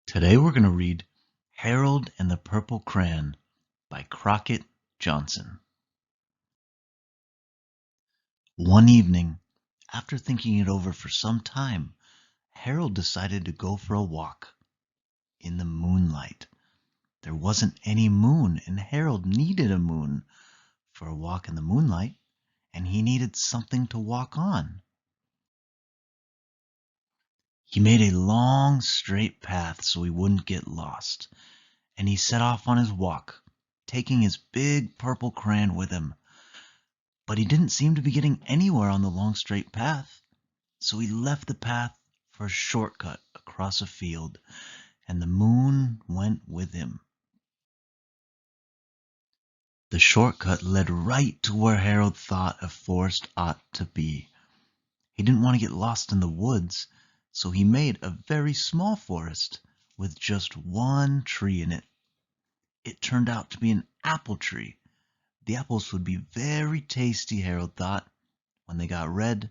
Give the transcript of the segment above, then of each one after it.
Today we're going to read Harold and the Purple Crayon by Crockett Johnson. One evening, after thinking it over for some time, Harold decided to go for a walk in the moonlight. There wasn't any moon, and Harold needed a moon for a walk in the moonlight, and he needed something to walk on. He made a long, straight path so he wouldn't get lost, and he set off on his walk, taking his big purple crayon with him. But he didn't seem to be getting anywhere on the long straight path, so he left the path for a shortcut across a field, and the moon went with him. The shortcut led right to where Harold thought a forest ought to be. He didn't want to get lost in the woods, so he made a very small forest with just one tree in it. It turned out to be an apple tree. The apples would be very tasty, Harold thought, when they got red.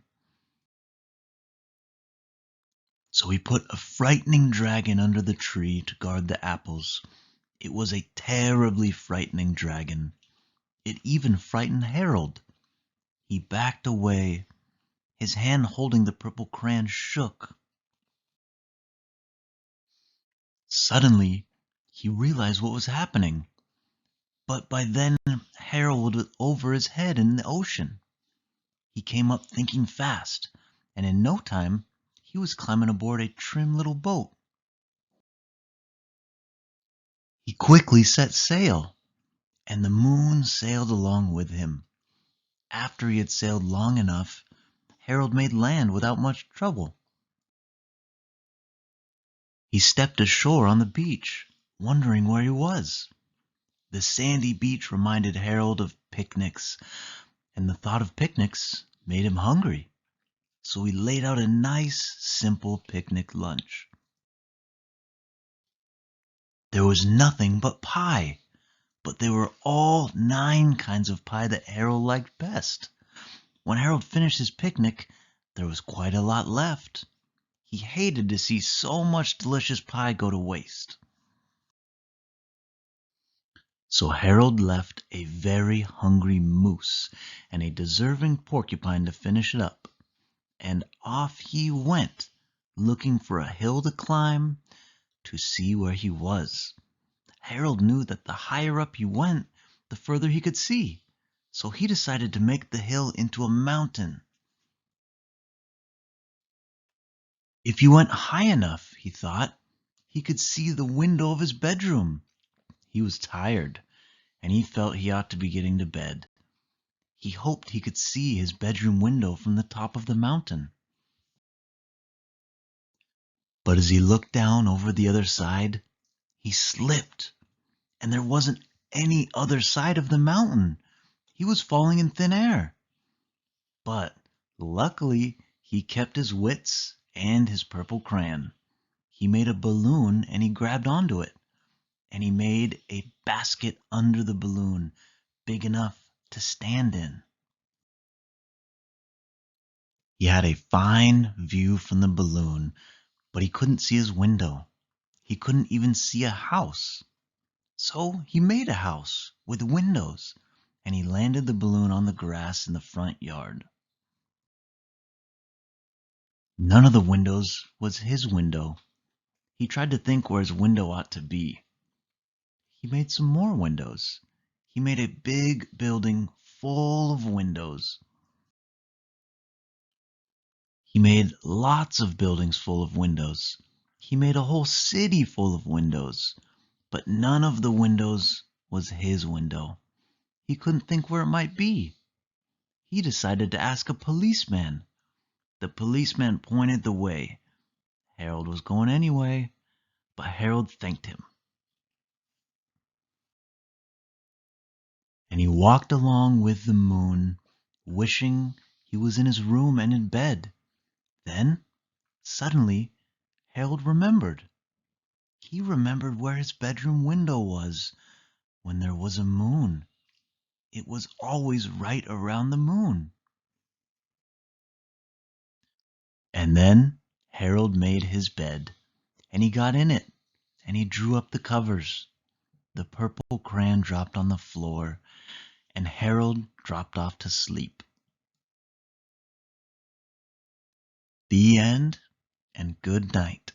So he put a frightening dragon under the tree to guard the apples. It was a terribly frightening dragon. It even frightened Harold. He backed away. His hand holding the purple crayon shook. Suddenly, he realized what was happening. But by then, Harold was over his head in the ocean. He came up thinking fast, and in no time, he was climbing aboard a trim little boat. He quickly set sail, and the moon sailed along with him. After he had sailed long enough, Harold made land without much trouble. He stepped ashore on the beach, wondering where he was. The sandy beach reminded Harold of picnics, and the thought of picnics made him hungry. So he laid out a nice, simple picnic lunch. There was nothing but pie, but they were all 9 kinds of pie that Harold liked best. When Harold finished his picnic, there was quite a lot left. He hated to see so much delicious pie go to waste. So Harold left a very hungry moose and a deserving porcupine to finish it up. And off he went, looking for a hill to climb to see where he was. Harold knew that the higher up he went, the further he could see. So he decided to make the hill into a mountain. If he went high enough, he thought, he could see the window of his bedroom. He was tired, and he felt he ought to be getting to bed. He hoped he could see his bedroom window from the top of the mountain. But as he looked down over the other side, he slipped, and there wasn't any other side of the mountain. He was falling in thin air. But luckily, he kept his wits and his purple crayon. He made a balloon and he grabbed onto it. And he made a basket under the balloon, big enough to stand in. He had a fine view from the balloon, but he couldn't see his window. He couldn't even see a house. So he made a house with windows, and he landed the balloon on the grass in the front yard. None of the windows was his window. He tried to think where his window ought to be. He made some more windows. He made a big building full of windows. He made lots of buildings full of windows. He made a whole city full of windows. But none of the windows was his window. He couldn't think where it might be. He decided to ask a policeman. The policeman pointed the way. Harold was going anyway, but Harold thanked him. And he walked along with the moon, wishing he was in his room and in bed. Then, suddenly, Harold remembered. He remembered where his bedroom window was when there was a moon. It was always right around the moon. And then Harold made his bed, and he got in it, and he drew up the covers. The purple crayon dropped on the floor, and Harold dropped off to sleep. The end, and good night.